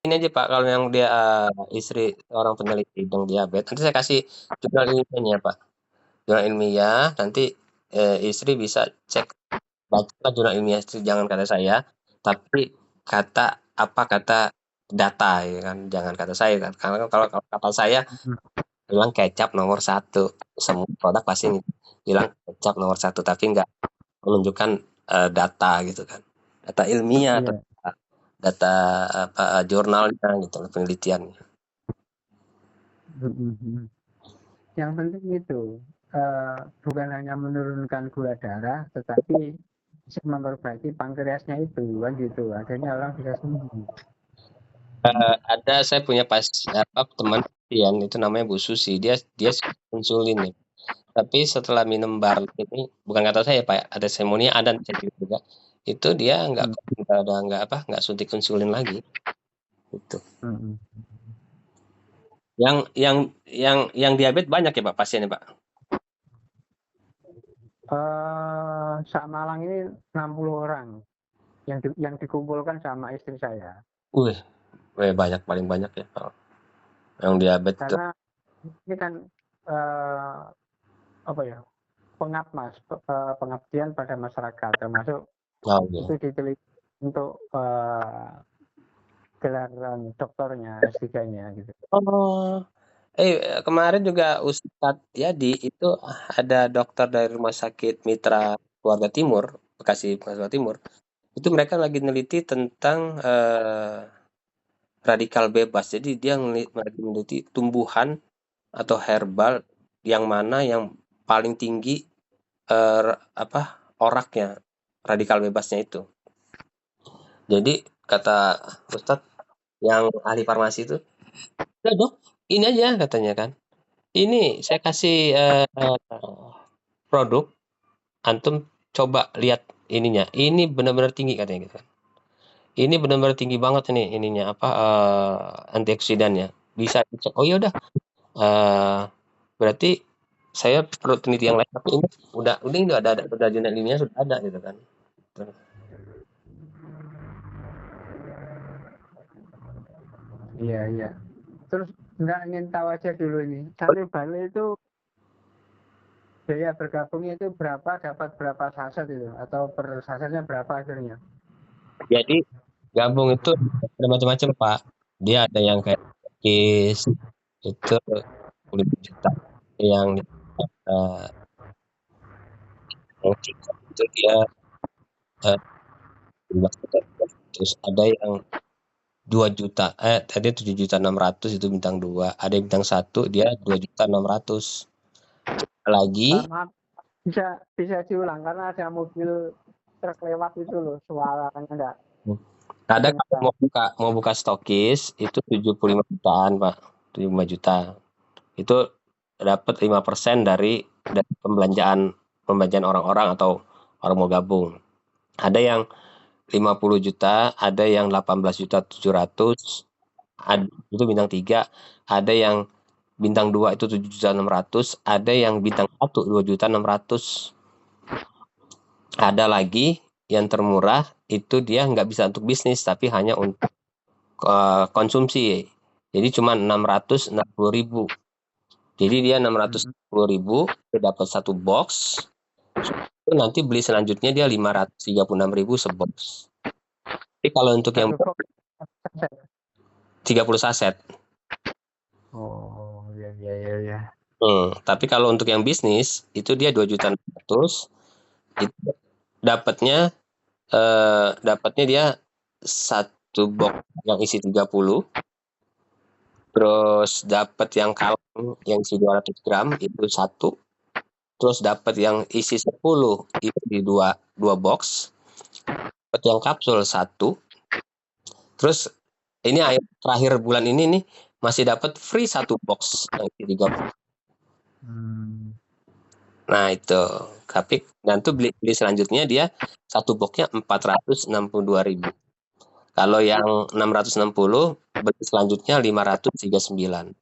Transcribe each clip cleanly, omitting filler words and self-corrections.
ini aja Pak, kalau yang dia istri seorang peneliti bidang diabetes, nanti saya kasih jurnal ilmiahnya Pak. Jurnal ilmiah, nanti istri bisa cek, baca jurnal ilmiah itu, jangan kata saya, tapi kata data ya kan, jangan kata saya kan. Karena kan kalau kata saya Mhm. bilang kecap nomor satu, semua produk pasti bilang kecap nomor satu, tapi nggak menunjukkan data gitu kan, data ilmiah atau Iya. data apa jurnalnya gitu, penelitiannya. Mhm, mhm. Yang penting itu, bukan hanya menurunkan gula darah, tetapi bisa memperbaiki pankreasnya itu, kan gitu. Akhirnya orang bisa sembuh. Ada saya punya teman pasien itu namanya Bu Susi, dia dia insulin nih. Tapi setelah minum bar ini, bukan kata saya Pak, ada semuanya ada cek juga. Itu dia Mhm, nggak suntik insulin lagi. Gitu. mhm. Yang diabetes banyak ya Pak pasiennya Pak. Sak Malang ini 60 orang yang dikumpulkan sama istri saya. Wih, banyak paling banyak ya Pak. Yang diabetes itu. Karena ini kan, eee, apa ya, pengabdian pada masyarakat, termasuk Oh, iya. itu diteliti untuk, gelar doktornya, S3-nya gitu. Oh, kemarin juga Ustadz Yadi itu ada dokter dari Rumah Sakit Mitra Keluarga Timur, Bekasi Keluarga Timur. Itu mereka lagi neliti tentang radikal bebas. Jadi dia lagi meneliti tumbuhan atau herbal yang mana yang paling tinggi apa oraknya, radikal bebasnya itu. Jadi kata Ustadz yang ahli farmasi itu, "Udah Dok, ini aja," katanya kan. "Ini saya kasih produk, antum coba lihat ininya. Ini benar-benar tinggi," katanya gitu kan. "Ini benar-benar tinggi banget ini ininya apa antioksidannya. Bisa dicek." Oh ya udah, eh, berarti saya perlu peneliti yang lain, tapi ini udah ini udah jurnal ilmiah sudah ada gitu kan. Iya, iya. Terus nggak ingin tahu aja dulu ini, satu bale itu biaya bergabungnya itu berapa, dapat berapa saset itu? Atau per sasetnya berapa akhirnya? Jadi gabung itu ada macam-macam Pak. Dia ada yang kayak kis itu 5 juta, yang eh, yang chicken itu dia 15 juta. Terus ada yang 2 juta, tadi 7.600.000 itu bintang 2, ada yang bintang 1 dia 2.600.000. Lagi Maaf, bisa bisa diulang karena ada mobil truk lewat itu loh, suaranya nggak ada kalau kedengeran. mau buka stokis itu 75 jutaan Pak, 75 juta. Itu dapat 5% dari pembelanjaan orang-orang atau orang mau gabung. Ada yang 50 juta, ada yang 18.700.000, itu bintang 3, ada yang bintang 2 itu 7.600.000, ada yang bintang 1 2.600.000. Ada lagi yang termurah itu dia nggak bisa untuk bisnis tapi hanya untuk konsumsi. Jadi cuma 660.000. Jadi dia Mhm. 660.000 itu dapat satu box. Itu nanti beli selanjutnya dia 536.000 sebox. Tapi kalau untuk yang Satu box saset. 30 saset. Oh, iya, iya, iya, iya. Tapi kalau untuk yang bisnis itu dia 2.600.000, itu dapatnya dapatnya dia satu box yang isi 30, terus dapat yang kaleng yang isi 200 gram itu satu, terus dapat yang isi 10 itu di dua dua box, dapat yang kapsul satu, terus ini terakhir bulan ini nih masih dapat free satu box yang isi 30. Hmm. Nah itu, tapi nanti beli selanjutnya dia satu boxnya 462.000. Kalau yang 660 beli selanjutnya 539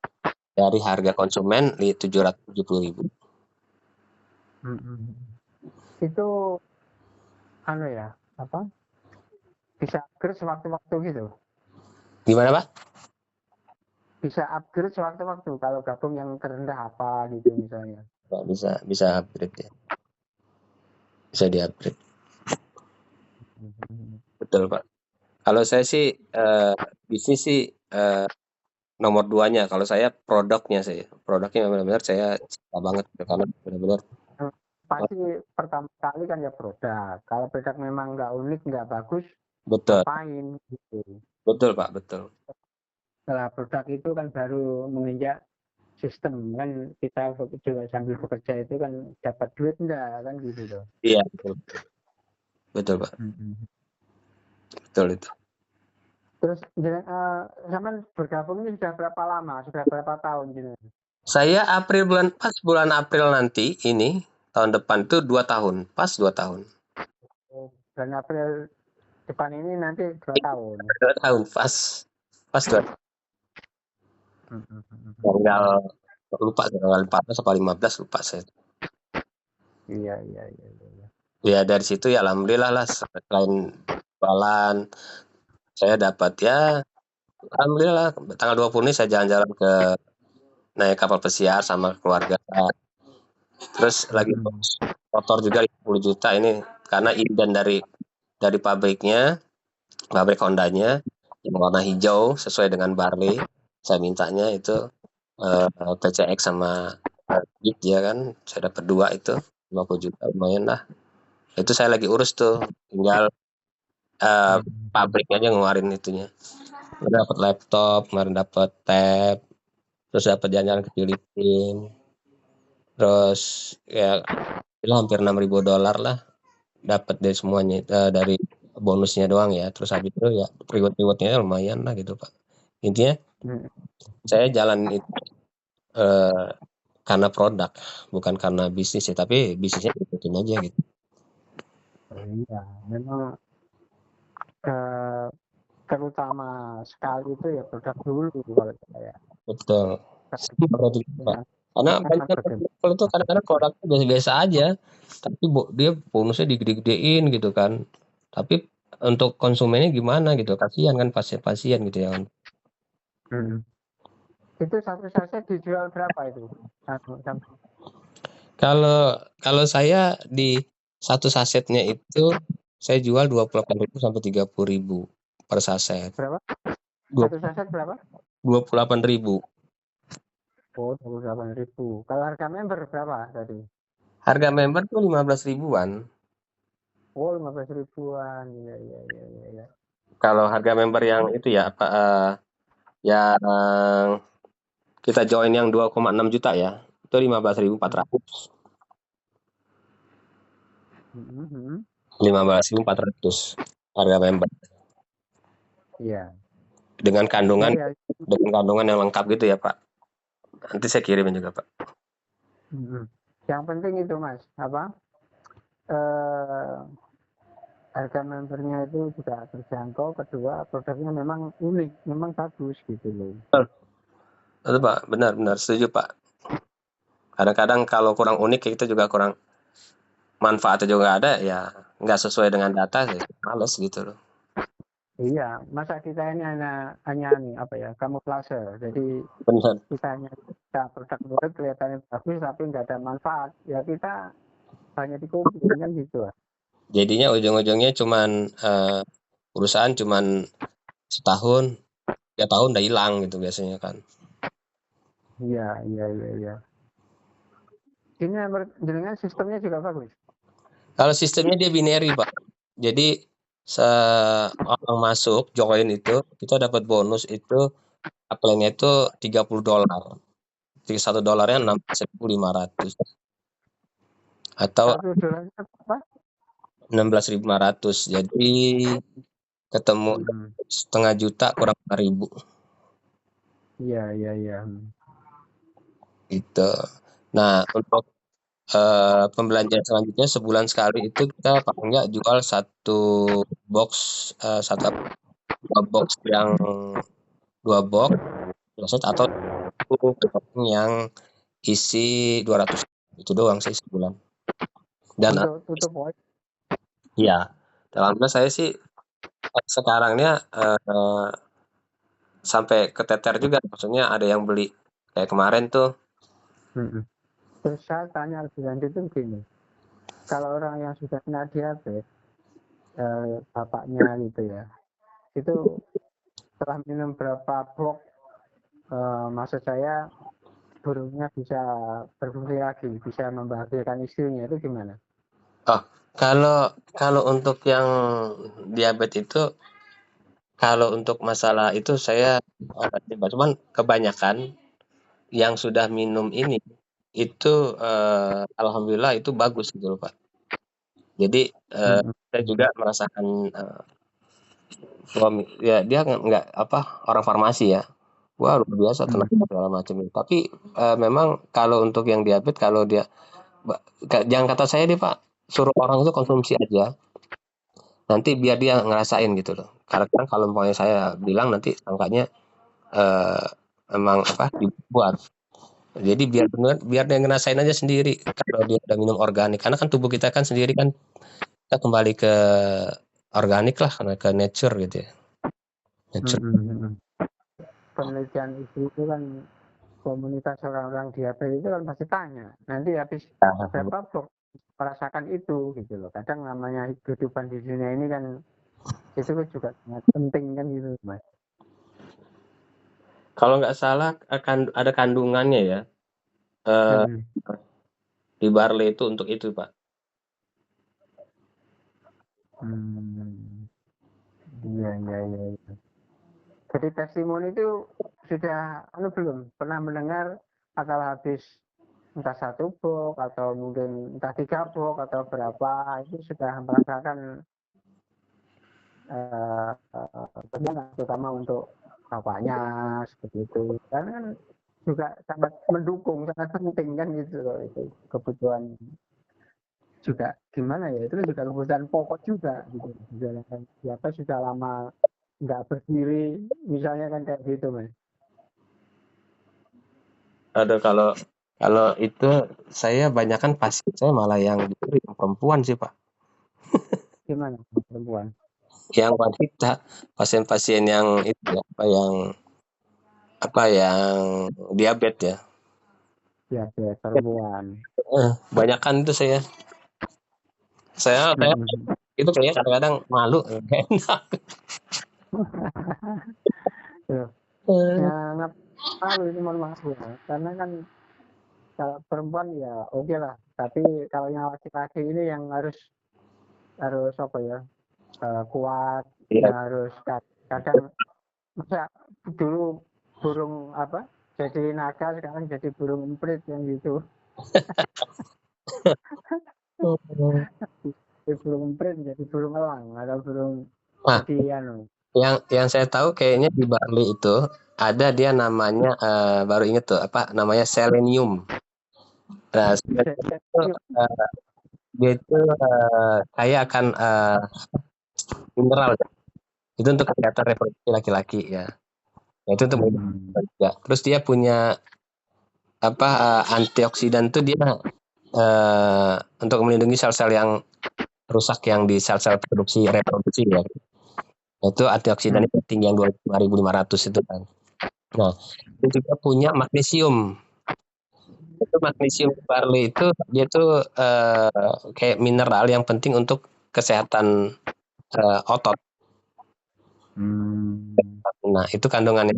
dari harga konsumen 770.000. Mhm. Itu anu ya, apa? Bisa gratis sewaktu-waktu gitu. Gimana Pak? Bisa upgrade sewaktu-waktu kalau gabung yang terendah apa gitu misalnya. Pak, bisa upgrade ya. Bisa di-upgrade. Betul Pak. Kalau saya sih bisnis sih nomor duanya. Kalau saya produknya sih. Produknya benar-benar saya cinta banget gitu, karena benar-benar Pasti pertama kali kan ya produk. Kalau produk memang nggak unik, nggak bagus, betul, ngapain gitu. betul Pak, betul. Setelah produk itu kan baru menginjak sistem kan, kita juga sambil bekerja itu kan dapat duit enggak kan gitu loh. Iya, betul. Betul Pak, betul itu. Terus zaman bergabung ini sudah berapa lama? Sudah berapa tahun gitu? Saya bulan April nanti ini tahun depan itu 2 tahun, pas 2 tahun. Bulan April depan ini nanti 2 tahun. 2 tahun pas 2 tanggal lupa tanggal 14 apa 15 lupa saya. Iya, iya, iya, iya. Ya dari situ ya alhamdulillah lah, selain jualan saya dapat ya alhamdulillah tanggal 20 ini saya jalan-jalan naik kapal pesiar sama keluarga. Terus lagi motor juga 50 juta ini karena inden dari pabriknya, pabrik Hondanya yang warna hijau sesuai dengan Barley. Saya mintanya itu PCX sama Jeep ya kan. Saya dapat 2 itu 50 juta lumayan lah. Itu saya lagi urus tuh, tinggal pabriknya aja ngeluarin itunya. Dapat laptop, kemarin dapat tab, terus dapat jalan-jalan ke Filipina. Terus ya hampir $6.000 lah dapat dari semuanya, dari bonusnya doang ya. Terus habis itu ya reward-rewardnya lumayan lah gitu Pak. Intinya saya jalan itu karena produk, bukan karena bisnis ya, tapi bisnisnya ikutin aja gitu. Iya, memang terutama sekali itu ya produk dulu kalau saya. Betul. Berarti Pak. Karena banyak Bergabung. people itu kadang-kadang produknya biasa-biasa aja, tapi dia bonusnya digede-gedein gitu kan. Tapi untuk konsumennya gimana gitu, kasihan kan pasien-pasien gitu ya. Itu satu saset dijual berapa itu? Kalau saya di satu sasetnya itu saya jual 28.000 sampai 30.000 per saset. Berapa? Dua Satu saset berapa? 28.000. Oh, 28.000. Kalau harga member berapa tadi? Harga member tuh 15 ribuan. Oh, 15 ribuan. Iya, iya, iya, iya, iya. Kalau harga member yang itu ya apa yang kita join yang 2,6 juta ya, itu 15.400. 15.400 harga member. Iya. Dengan Ya, kandungan ya. yang lengkap gitu ya, Pak. Nanti saya kirimin juga, Pak. Yang penting itu, Mas, apa? Harga membernya itu juga terjangkau. Kedua, produknya memang unik, memang bagus gitu loh. Betul, Pak. Benar-benar setuju, Pak. Kadang-kadang kalau kurang unik kita juga kurang manfaatnya juga ada ya, nggak sesuai dengan data sih, males gitu loh. Iya, masa kita ini hanya nih apa ya, kamuflase. Jadi Benar. kita hanya kita produk luar kelihatannya bagus tapi nggak ada manfaat. Ya kita hanya dikumpulin kan gitu. Jadinya ujung-ujungnya cuman perusahaan cuman setahun, 3 tahun udah hilang gitu biasanya kan. Iya, iya, iya, iya. Ini dengan sistemnya juga bagus. Kalau sistemnya dia binary, Pak. Jadi orang masuk join itu kita dapat bonus itu apply-nya itu $30. Jadi $1-nya 16.500 atau $1 apa? 16.500. Jadi ketemu setengah juta kurang 5.000. Iya, iya, iya. Gitu. Nah, untuk pembelajaran selanjutnya sebulan sekali itu kita paling nggak jual satu box, dua box yang 2 box set atau yang isi 200 itu doang sih sebulan. Dan Untuk tutup poin. ya, alhamdulillah saya sih sekarangnya sampai keteter juga, maksudnya ada yang beli kayak kemarin tuh. Terus saya tanya lebih lanjut itu gini, kalau orang yang sudah kena diabetes, bapaknya gitu ya, itu setelah minum berapa blok, maksud saya burungnya bisa berfungsi lagi, bisa membahagiakan istrinya, itu gimana? Oh, kalau kalau untuk yang diabetes itu, kalau untuk masalah itu saya cuman kebanyakan yang sudah minum ini itu alhamdulillah itu bagus gitu loh Pak. Jadi Hmm. saya juga merasakan suami ya dia nggak apa orang farmasi ya. Wah luar biasa Hmm. tenaga segala macam. Tapi memang kalau untuk yang diabetes kalau dia jangan kata saya deh Pak, suruh orang itu konsumsi aja. Nanti biar dia ngerasain gitu loh. Karena kan kalau misalnya saya bilang nanti sangkanya eh, emang apa dibuat. Jadi biar dia ngerasain aja sendiri kalau dia udah minum organik. Karena kan tubuh kita kan sendiri kan kita kembali ke organik lah karena ke nature gitu ya. Nature. Penelitian itu kan komunitas orang-orang diabetes itu kan pasti tanya, nanti habis berapa blok merasakan itu gitu loh. Kadang namanya kehidupan di dunia ini kan itu kan juga sangat penting kan gitu Mas. Kalau nggak salah akan ada kandungannya ya eh, Hmm. di barley itu untuk itu Pak. Hmm. Iya, iya, iya, iya. Jadi testimoni itu sudah belum pernah mendengar atau habis entah satu box atau mungkin entah 3 box atau berapa itu sudah merasakan terutama untuk bapaknya seperti itu karena kan juga sangat mendukung sangat penting kan gitu loh, itu kebutuhan juga gimana ya itu juga kebutuhan pokok juga gitu menjalankan siapa sudah lama nggak berdiri misalnya kan kayak gitu Mas. Ada kalau kalau itu saya banyakkan pasien saya malah yang justru yang perempuan sih Pak. Gimana perempuan Yang wanita, pasien-pasien yang itu ya, yang diabetes ya. ya perempuan. Banyakan itu saya itu kayaknya kadang-kadang malu, nggak enak. Tuh, Eh, ya nggak malu itu malu ya karena kan kalau perempuan ya oke lah tapi kalau yang laki-laki ini yang harus harus apa ya kuat Iya. yang harus kadang masa dulu burung apa jadi naga sekarang jadi burung emprit yang gitu jadi burung emprit jadi burung elang atau burung Nah, jadi anu yang saya tahu kayaknya di Bali itu ada dia namanya baru inget tuh apa namanya selenium. Nah, selenium itu dia itu kaya akan mineral ya. Itu untuk kesehatan reproduksi laki-laki ya. Nah, itu untuk hmm. ya. Terus dia punya apa antioksidan tuh dia untuk melindungi sel-sel yang rusak yang di sel-sel reproduksi ya. Itu antioksidannya tinggi yang 2500 itu kan. Nah, itu juga punya magnesium. Itu magnesium barley itu dia tuh kayak mineral yang penting untuk kesehatan otot. Hmm. Nah, itu kandungan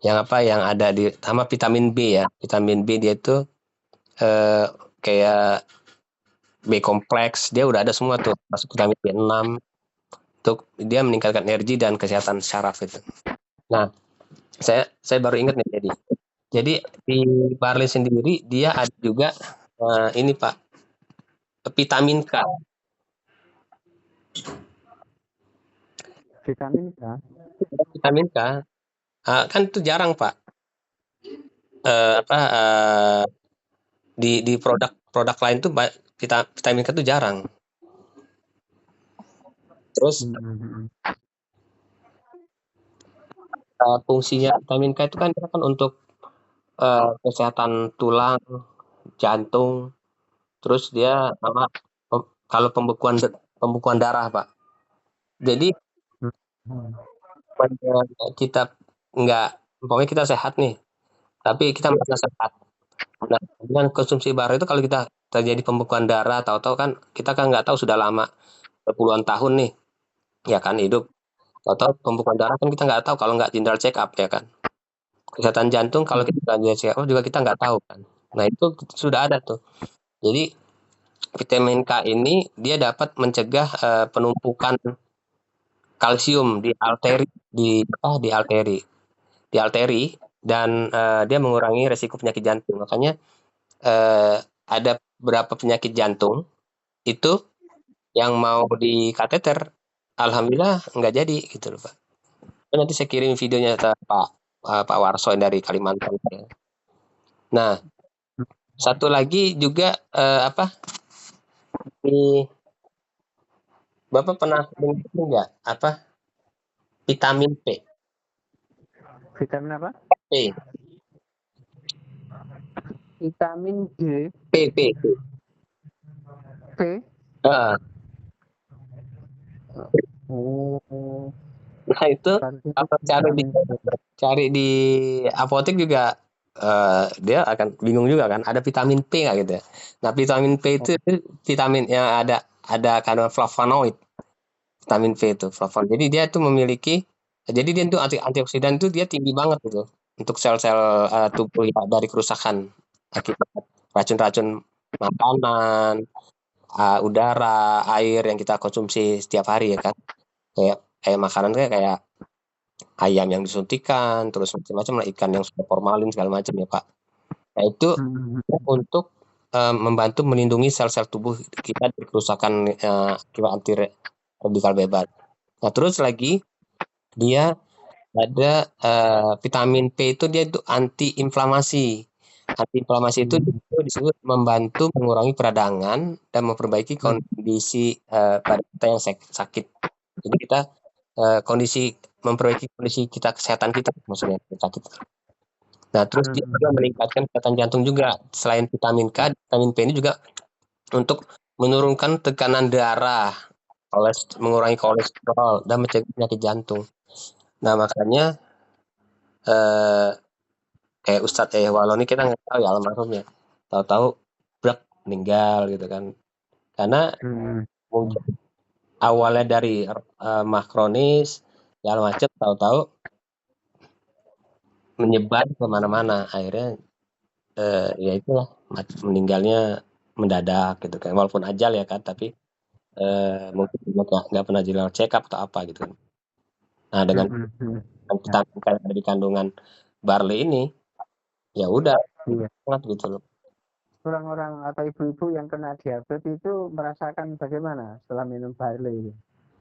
yang apa yang ada di sama vitamin B ya. Vitamin B dia itu eh, kayak B kompleks, dia udah ada semua tuh, masuk vitamin B6 untuk dia meningkatkan energi dan kesehatan syaraf itu. Nah, saya baru ingat nih jadi. Jadi di barley sendiri dia ada juga ini Pak, vitamin K. Vitamin K. Vitamin K kan itu jarang Pak. Apa di produk lain tuh vitamin K itu jarang. Terus Hmm. fungsinya vitamin K itu kan dia kan untuk kesehatan tulang, jantung, terus dia sama kalau pembekuan darah Pak. Jadi Hmm. pada kita nggak, pokoknya kita sehat nih, tapi kita merasa sehat. Nah, dengan konsumsi bara itu kalau kita terjadi pembekuan darah, tahu-tahu kan kita kan nggak tahu sudah lama, puluhan tahun nih, ya kan hidup. Tahu-tahu pembekuan darah kan kita nggak tahu kalau nggak general check up ya kan. Kesehatan jantung kalau kita nggak general check up juga kita nggak tahu kan. Nah itu sudah ada tuh. Jadi vitamin K ini dia dapat mencegah penumpukan kalsium di arteri dan dia mengurangi resiko penyakit jantung. Makanya ada beberapa penyakit jantung itu yang mau di kateter, alhamdulillah nggak jadi gitu loh Pak. Nanti saya kirim videonya ke Pak Warso dari Kalimantan. Nah, satu lagi juga apa? Bapak pernah dengar nggak apa vitamin P? Vitamin apa? P, Vitamin D, P. P. Heeh. Oh, Nah itu berarti itu kalau vitamin D. cari di apotek juga dia akan bingung juga kan ada vitamin P nggak gitu ya. Nah vitamin P itu vitamin yang ada kandungan flavonoid. Vitamin P itu flavonoid. Jadi dia tuh memiliki jadi dia tuh antioksidan itu dia tinggi banget gitu untuk sel-sel tubuh ya, dari kerusakan akibat racun-racun makanan, udara, air yang kita konsumsi setiap hari ya kan. Kayak kayak makanan kayak ayam yang disuntikan, terus macam-macam lah ikan yang sudah formalin segala macam ya Pak. Nah itu Hmm. untuk membantu melindungi sel-sel tubuh kita dari kerusakan akibat anti radikal bebas. Nah terus lagi dia ada vitamin P itu dia itu anti-inflamasi. Anti-inflamasi itu disebut membantu mengurangi peradangan dan memperbaiki kondisi pada kita yang sakit. Jadi kita kondisi memperbaiki kondisi kita kesehatan kita maksudnya sakit. Nah terus dia juga meningkatkan kesehatan jantung juga. Selain vitamin K, vitamin P ini juga untuk menurunkan tekanan darah, mengurangi kolesterol dan mencegah penyakit jantung. Nah makanya eh, kayak Ustadz Walau ini kita nggak tahu ya almarhumnya. Tahu-tahu brak meninggal gitu kan. Karena mungkin awalnya dari mah kronis segala macam tahu-tahu menyebar kemana-mana akhirnya ya itulah meninggalnya mendadak gitu kan walaupun ajal ya kan tapi mungkin nggak pernah general check up atau apa gitu kan. Nah dengan vitamin kayak ada di kandungan barley ini ya udah Iya. banget gitu loh. Orang-orang atau ibu-ibu yang kena diabetes itu merasakan bagaimana setelah minum barley ini?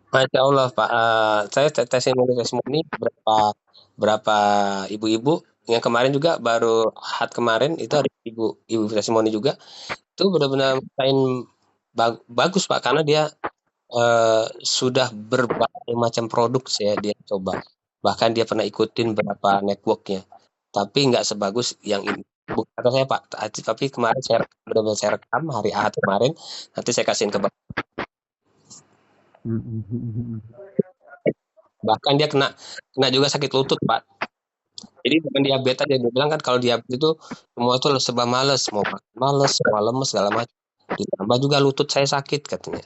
Masya Allah Pak, saya testimoni berapa berapa ibu-ibu yang kemarin juga baru kemarin itu ada ibu testimoni juga itu benar-benar main bagus Pak karena dia sudah berbagai macam produk dia coba. Bahkan dia pernah ikutin beberapa networknya. Tapi nggak sebagus yang ini. Bukan kata saya Pak, tapi kemarin benar-benar saya rekam hari Ahad kemarin. Nanti saya kasihin ke Bapak. Bahkan dia kena juga sakit lutut Pak. Jadi bukan diabetes dia bilang kan kalau diabetes itu semua itu serba males, mau makan males, semua lemes segala macam. Ditambah juga lutut saya sakit katanya.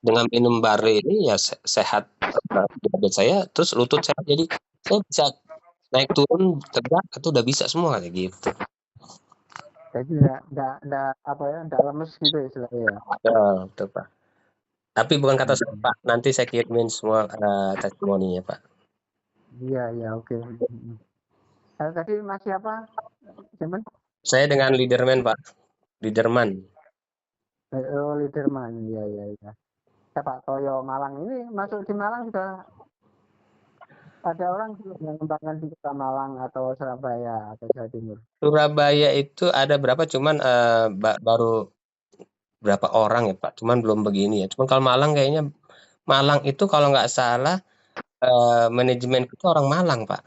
Dengan minum bare ini ya sehat diabetes saya, terus lutut saya jadi saya bisa naik turun tegak itu udah bisa semua kayak gitu. Jadi enggak apa ya, enggak lemes gitu istilahnya ya. Betul, Pak. Tapi bukan kata saya Pak, nanti saya kirimin semua testimoninya Pak. Iya, iya, oke. Tadi masih apa? Cuman Saya dengan Leaderman Pak, Leaderman. Liderman, iya, iya, iya. Pak Toyo Malang ini masuk di Malang sudah ada orang yang mengembangkan di Kota Malang atau Surabaya atau Jawa Timur. Surabaya itu ada berapa cuman baru berapa orang ya Pak, cuman belum begini ya. Cuman kalau Malang kayaknya Malang itu kalau nggak salah manajemen itu orang Malang Pak.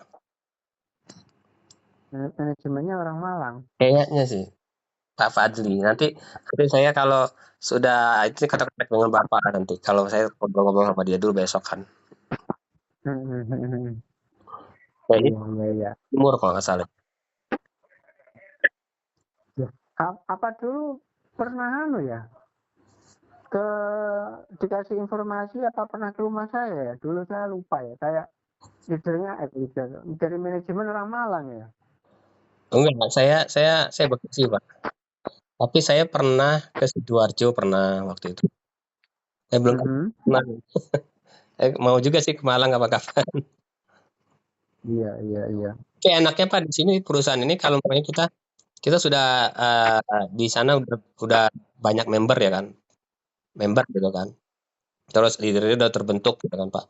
Manajemennya orang Malang. Kayaknya sih. Pak Fadli. Nanti saya kalau sudah itu kontak dengan Bapak nanti. Kalau saya ngobrol-ngobrol sama dia dulu besok kan. Dari Iya, iya, iya. timur kalau nggak salah. Ya, apa dulu pernah ya ke dikasih informasi apa pernah ke rumah saya ya? Dulu saya lupa ya. Kayak leader dari manajemen orang Malang ya. Enggak, saya Bekasi, Pak. Tapi saya pernah ke Sidoarjo pernah waktu itu. Belum Mm-mm. pernah. Mau juga sih ke Malang kapan-kapan. Iya, iya, iya. Kayak enaknya Pak di sini perusahaan ini kalau misalnya kita sudah di sana udah banyak member ya kan, member gitu kan. Terus leadernya udah terbentuk gitu kan Pak.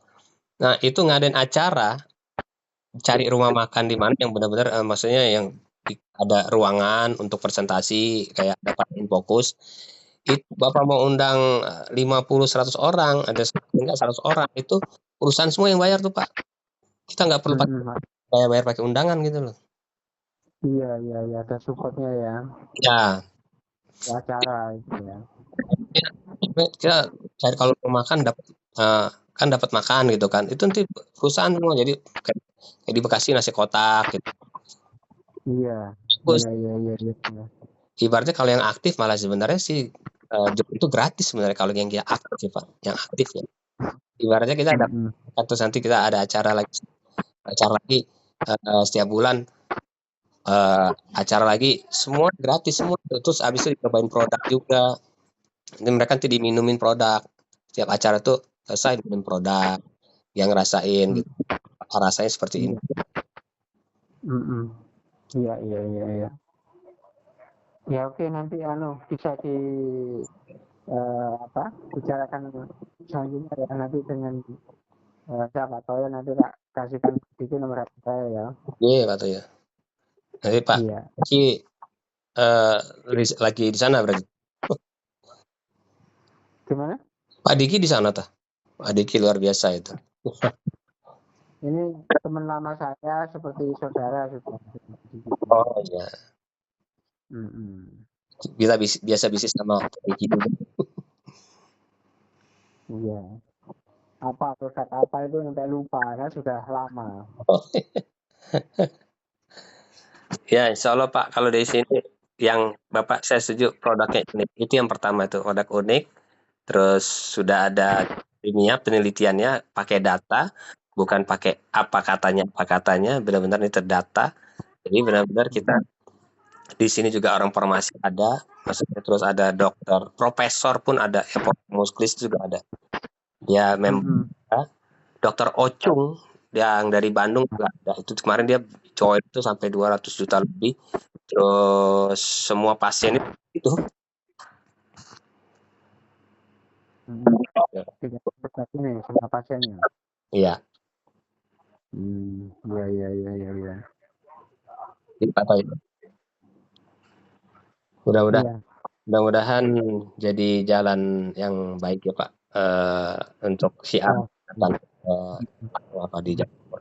Nah itu ngadain acara, cari rumah makan di mana yang benar-benar maksudnya yang ada ruangan untuk presentasi kayak dapat fokus. Itu Bapak mau undang 50 100 orang, ada enggak 100 orang itu perusahaan semua yang bayar tuh Pak. Kita nggak perlu Mm-mm. bayar pakai undangan gitu loh. Iya, iya, iya. Ada supportnya ya. Ya, Acara itu ya. ya, kita cari kalau mau makan dapat kan dapat makan gitu kan. Itu nanti perusahaan semua jadi kayak di Bekasi nasi kotak gitu. Iya, Terus iya, iya, iya, iya. Iya. ibaratnya kalau yang aktif malah sebenarnya sih job itu gratis sebenarnya kalau yang dia aktif ya Pak, yang aktif ya. Ibaratnya kita ada Mm-mm. terus nanti kita ada acara lagi setiap bulan acara lagi semua gratis semua. Terus habis itu dicobain produk juga. Nanti mereka nanti diminumin produk. Setiap acara tuh selesai diminum produk yang ngerasain Mm. gitu. Rasanya seperti ini. Iya. Mm-mm. Iya, iya, iya, iya. Ya oke nanti bisa apa bicarakan selanjutnya ya nanti dengan siapa tahu ya nanti tak kasihkan sedikit nomor HP saya ya. Iya kata ya. Nanti Pak Iya. Ki eh, lagi di sana berarti. Gimana? Pak Diki di sana tuh. Pak Diki luar biasa itu. Ini teman lama saya seperti saudara sudah. Oh iya. Mm-mm. Kita biasa bisnis sama Pak Diki juga. Iya. Apa produk apa itu sampai lupa kan sudah lama. Ya, insya Allah Pak, kalau dari sini yang Bapak saya setuju produknya unik. Itu yang pertama itu produk unik. Terus sudah ada ilmiah penelitiannya pakai data, bukan pakai apa katanya, benar-benar ini terdata. Jadi benar-benar kita di sini juga orang farmasi ada, maksudnya terus ada dokter, profesor pun ada, muskulis juga ada. Dia memang Mm-mm. dokter Ocung yang dari Bandung juga ada. Itu kemarin dia join itu sampai 200 juta lebih. Terus semua pasien itu Mm-mm. Tidak produk ini sama pasiennya. iya, Iya, iya, iya, iya, iya. apa itu. Mudah-mudahan Iya. mudah-mudahan jadi jalan yang baik ya Pak untuk siar Oh. datang apa di Jawa.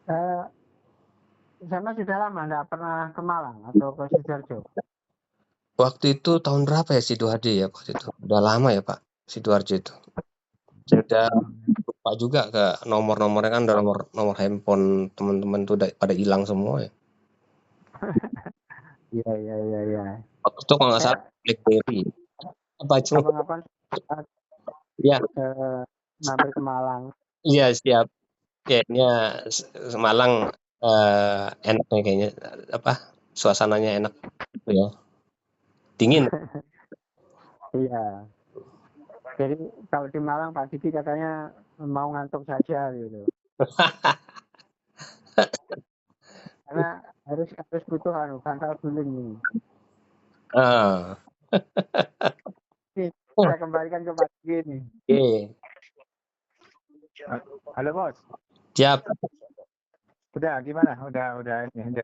Eh, sama sudah lama enggak pernah ke Malang atau ke Sidoarjo. Waktu itu tahun berapa ya Sidoarjo ya waktu itu? Udah lama ya Pak Sidoarjo itu. Saya udah lupa juga ke nomor-nomornya kan udah nomor nomor handphone teman-teman tuh udah pada hilang semua ya. Iya, iya, iya, iya. Waktu itu kalau nggak Saya salah BlackBerry. Apa cuma kapan-kapan ya mampir ke Malang. iya siap. Kayaknya Malang enak nih kayaknya apa suasananya enak gitu ya. Dingin. Iya. Jadi kalau di Malang Pak Diki katanya mau ngantuk saja gitu. Karena harus butuh bantal guling ini. Ah, Nih, saya kembalikan ke Pak Diki nih. oke. Halo Bos. Siap. Udah gimana? Udah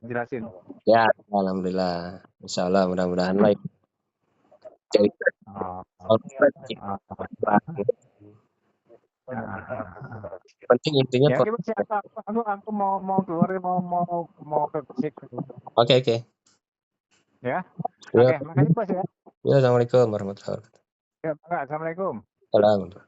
jelasin. Ya, alhamdulillah. Insya Allah mudah-mudahan baik. Jadi, Oh. penting intinya Ya, oke, aku mau keluar mau ke fisik. oke oke. Ya. Ya, Oke, makasih Bos ya. ya, assalamualaikum warahmatullahi wabarakatuh. Ya, Assalamualaikum. Salam.